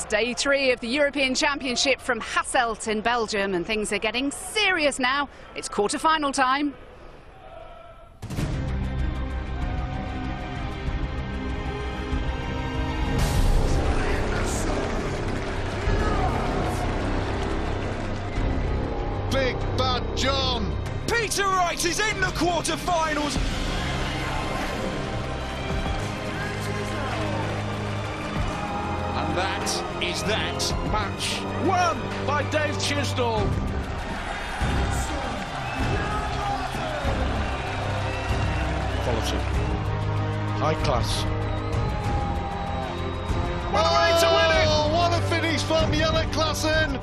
day 3 of the European Championship from Hasselt in Belgium, and things are getting serious now. It's quarter-final time. Big Bad John! Peter Wright is in the quarter-finals! And that is that match won by Dave Chisnall. Quality. High class. What a way to win it! Oh, what a finish from Jelle Claassen!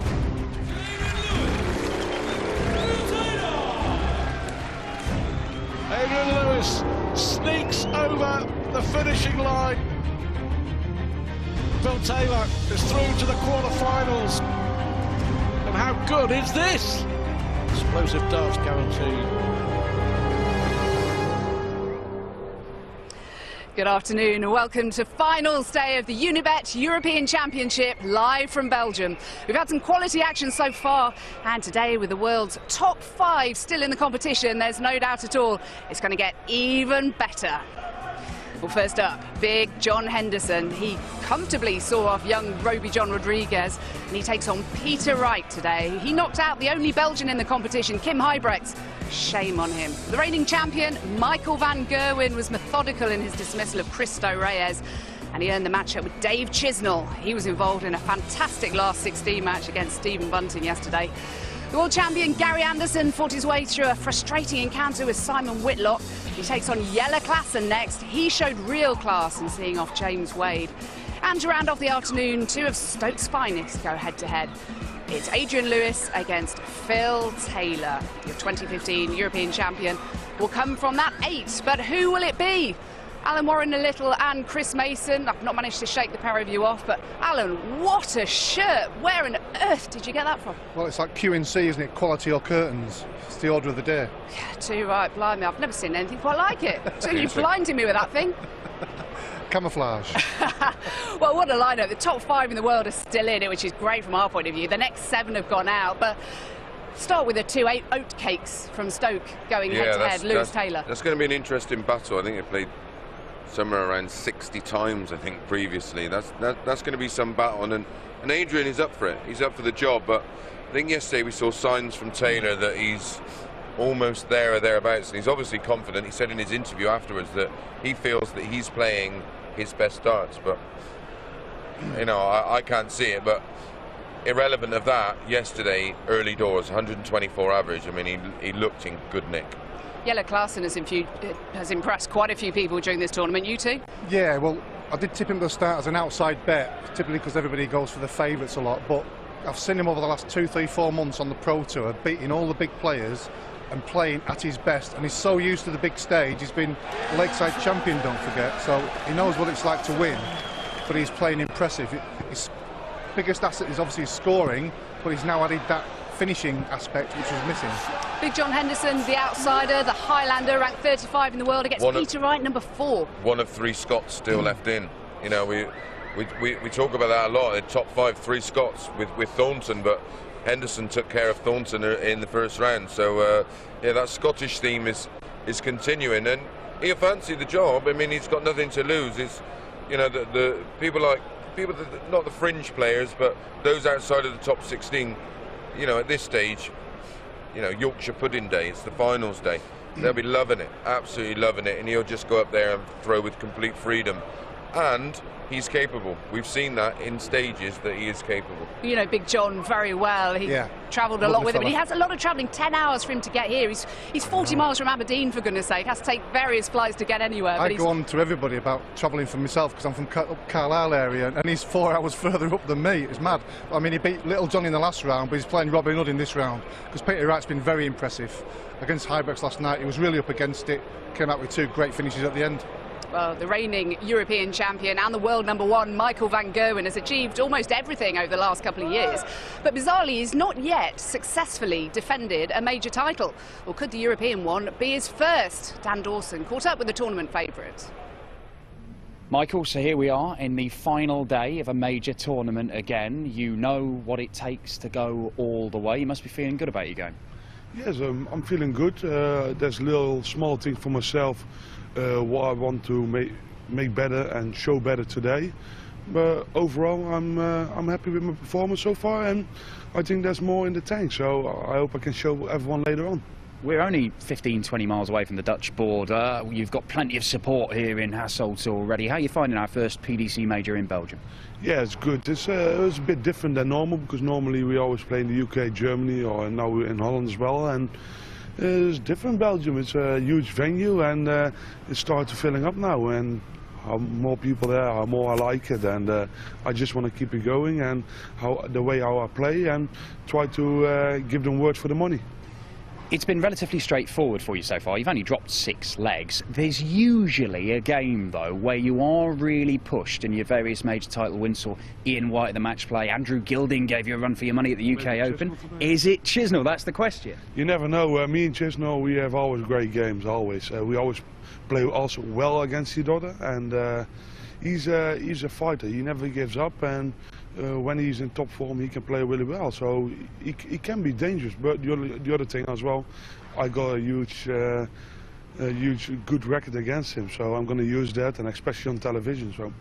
Adrian Lewis sneaks over the finishing line. Phil Taylor is through to the quarter-finals. And how good is this? Explosive darts guaranteed. Good afternoon and welcome to finals day of the Unibet European Championship, live from Belgium. We've had some quality action so far, and today with the world's top 5 still in the competition, there's no doubt at all it's going to get even better. Well, first up, Big John Henderson. He comfortably saw off young Roby John Rodriguez, and he takes on Peter Wright today. He knocked out the only Belgian in the competition, Kim Huybrechts. Shame on him. The reigning champion, Michael van Gerwen, was methodical in his dismissal of Cristo Reyes, and he earned the matchup with Dave Chisnall. He was involved in a fantastic last 16 match against Stephen Bunting yesterday. The world champion Gary Anderson fought his way through a frustrating encounter with Simon Whitlock. He takes on Jelle Claassen next. He showed real class in seeing off James Wade. And to round off the afternoon, 2 of Stoke's finest go head-to-head. It's Adrian Lewis against Phil Taylor. Your 2015 European champion will come from that 8, but who will it be? Alan Warren-a-Little and Chris Mason. I've not managed to shake the pair of you off, but Alan, what a shirt! Where on earth did you get that from? Well, it's like QNC, isn't it? Quality or curtains. It's the order of the day. Yeah, too right, blimey. I've never seen anything quite like it. So you're blinding me with that thing. Camouflage. Well, what a lineup. The top 5 in the world are still in it, which is great from our point of view. The next 7 have gone out, but start with the 2 oatcakes from Stoke going head-to-head, Lewis Taylor. That's going to be an interesting battle. I think they played somewhere around 60 times, I think, previously. That's going to be some battle, and Adrian is up for it. He's up for the job, but I think yesterday we saw signs from Taylor that he's almost there or thereabouts, and he's obviously confident. He said in his interview afterwards that he feels that he's playing his best darts, but you know, I can't see it. But irrelevant of that, yesterday early doors 124 average. I mean, he looked in good nick. Jelle Claassen has impressed quite a few people during this tournament. You too? Yeah, well, I did tip him at the start as an outside bet, typically because everybody goes for the favourites a lot, but I've seen him over the last 2, 3, 4 months on the Pro Tour, beating all the big players and playing at his best, and he's so used to the big stage. He's been Lakeside champion, don't forget, so he knows what it's like to win, but he's playing impressive. His biggest asset is obviously his scoring, but he's now added that finishing aspect which was missing. Big John Henderson, the outsider, the Highlander, ranked 35 in the world against Peter Wright, number 4. One of 3 Scots still left in. You know, we talk about that a lot. The top 5, 3 Scots with Thornton, but Henderson took care of Thornton in the first round. So yeah, that Scottish theme is continuing, and he'll fancy the job. I mean, he's got nothing to lose. It's, you know, the people that, not the fringe players, but those outside of the top 16. You know, at this stage, you know, Yorkshire Pudding Day, it's the finals day. They'll be loving it, absolutely loving it, and he'll just go up there and throw with complete freedom. And he's capable. We've seen that in stages that he is capable. You know Big John very well. He travelled a lot with him, and he has a lot of travelling. 10 hours for him to get here. He's 40 miles from Aberdeen, for goodness sake. Has to take various flights to get anywhere. I go on to everybody about travelling for myself because I'm from Carlisle area, and he's 4 hours further up than me. It's mad. I mean, he beat Little John in the last round, but he's playing Robin Hood in this round because Peter Wright's been very impressive. Against Huybrechts last night, he was really up against it. Came out with 2 great finishes at the end. Well, the reigning European champion and the world number 1, Michael van Gerwen, has achieved almost everything over the last couple of years. But bizarrely, he's not yet successfully defended a major title. Or could the European one be his first? Dan Dawson caught up with the tournament favourite. Michael, so here we are in the final day of a major tournament again. You know what it takes to go all the way. You must be feeling good about your game. Yes, I'm feeling good. There's little small thing for myself what I want to make better and show better today. But overall, I'm happy with my performance so far, and I think there's more in the tank. So I hope I can show everyone later on. We're only 15-20 miles away from the Dutch border. You've got plenty of support here in Hasselt already. How are you finding our first PDC major in Belgium? Yeah, it's good. It's a bit different than normal, because normally we always play in the UK, Germany, or now we're in Holland as well. And it's different Belgium. It's a huge venue, and it's started filling up now. And how more people there, how more I like it, and I just want to keep it going, and the way how I play, and try to give them word for the money. It's been relatively straightforward for you so far. You've only dropped 6 legs. There's usually a game, though, where you are really pushed in your various major title wins. Saw Ian White at the match play. Andrew Gilding gave you a run for your money at the UK Open. Is it Chisnell? That's the question. You never know. Me and Chisnell, we have always great games, always. We always play also well against each other, and he's a fighter. He never gives up, and when he's in top form, he can play really well. So he can be dangerous. But the other thing as well, I got a huge good record against him. So I'm going to use that, and especially on television. So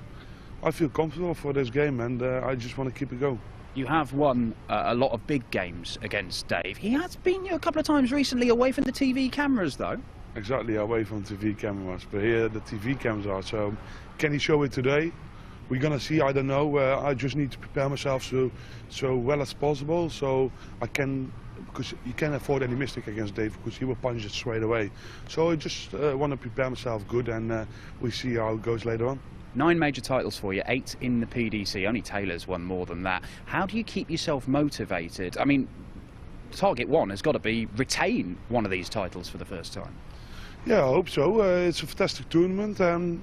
I feel comfortable for this game, and I just want to keep it going. You have won a lot of big games against Dave. He has been you a couple of times recently away from the TV cameras, though. Exactly, away from TV cameras. But here the TV cameras are. So can he show it today? We're gonna see. I don't know. I just need to prepare myself so well as possible, so I can, because you can't afford any mistake against Dave, because he will punch it straight away. So I just want to prepare myself good, and we see how it goes later on. 9 major titles for you, 8 in the PDC. Only Taylor's won more than that. How do you keep yourself motivated? I mean, target 1 has got to be retain one of these titles for the first time. Yeah, I hope so. It's a fantastic tournament, and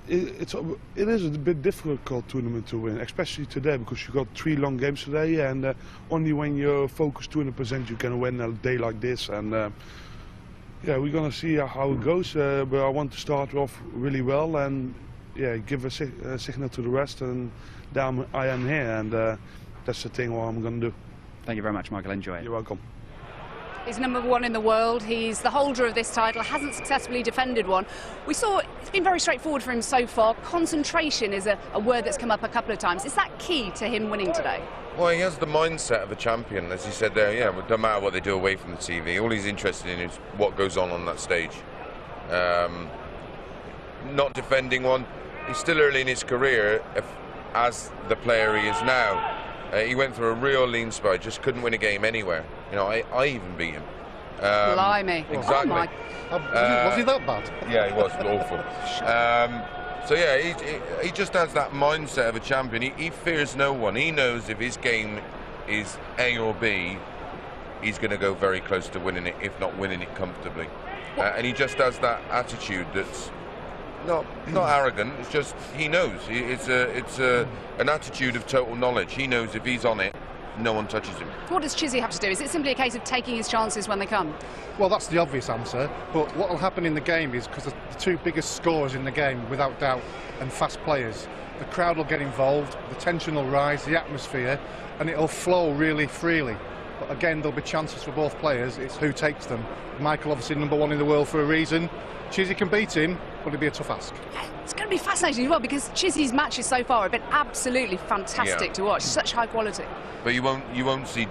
it is a bit difficult tournament to win, especially today, because you got 3 long games today, and only when you're focused 200% you can win a day like this. And yeah, we're gonna see how it goes. But I want to start off really well, and yeah, give a signal to the rest, and then I am here, and that's the thing what I'm gonna do. Thank you very much, Michael. Enjoy it. You're welcome. He's #1 in the world. He's the holder of this title, hasn't successfully defended one. We saw it's been very straightforward for him so far. Concentration is a word that's come up a couple of times. Is that key to him winning today? Well, he has the mindset of a champion, as he said there. Yeah, it doesn't matter what they do away from the TV. All he's interested in is what goes on that stage. Not defending one. He's still early in his career, as the player he is now. He went through a real lean spell, just couldn't win a game anywhere. You know, I even beat him. Blimey. Exactly. Oh my. Was he that bad? Yeah, he was awful. So yeah, he just has that mindset of a champion. He fears no one. He knows if his game is A or B, he's going to go very close to winning it, if not winning it comfortably. And he just has that attitude that's not arrogant. It's just he knows. It's an attitude of total knowledge. He knows if he's on it, no one touches him. What does Chizzy have to do? Is it simply a case of taking his chances when they come? Well, that's the obvious answer, but what will happen in the game is, because the 2 biggest scorers in the game, without doubt, and fast players, the crowd will get involved, the tension will rise, the atmosphere, and it'll flow really freely. But again, there'll be chances for both players. It's who takes them. Michael, obviously #1 in the world for a reason. Chizzy can beat him, but it'll be a tough ask. It's going to be fascinating as well, because Chizzy's matches so far have been absolutely fantastic to watch. Such high quality. But you won't see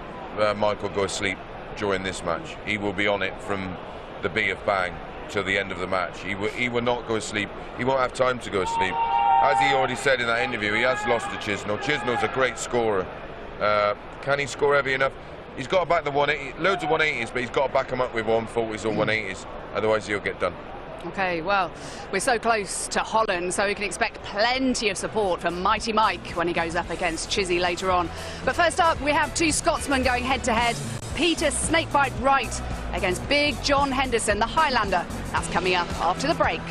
Michael go asleep during this match. He will be on it from the B of bang till the end of the match. He will not go asleep. He won't have time to go asleep. As he already said in that interview, he has lost to Chisnell. Chisnell's a great scorer. Can he score heavy enough? He's got to back the 180, loads of 180s, but he's got to back them up with 140s or 180s. Otherwise, he'll get done. OK, well, we're so close to Holland, so we can expect plenty of support from Mighty Mike when he goes up against Chizzy later on. But first up, we have 2 Scotsmen going head-to-head. Peter Snakebite Wright against Big John Henderson, the Highlander. That's coming up after the break.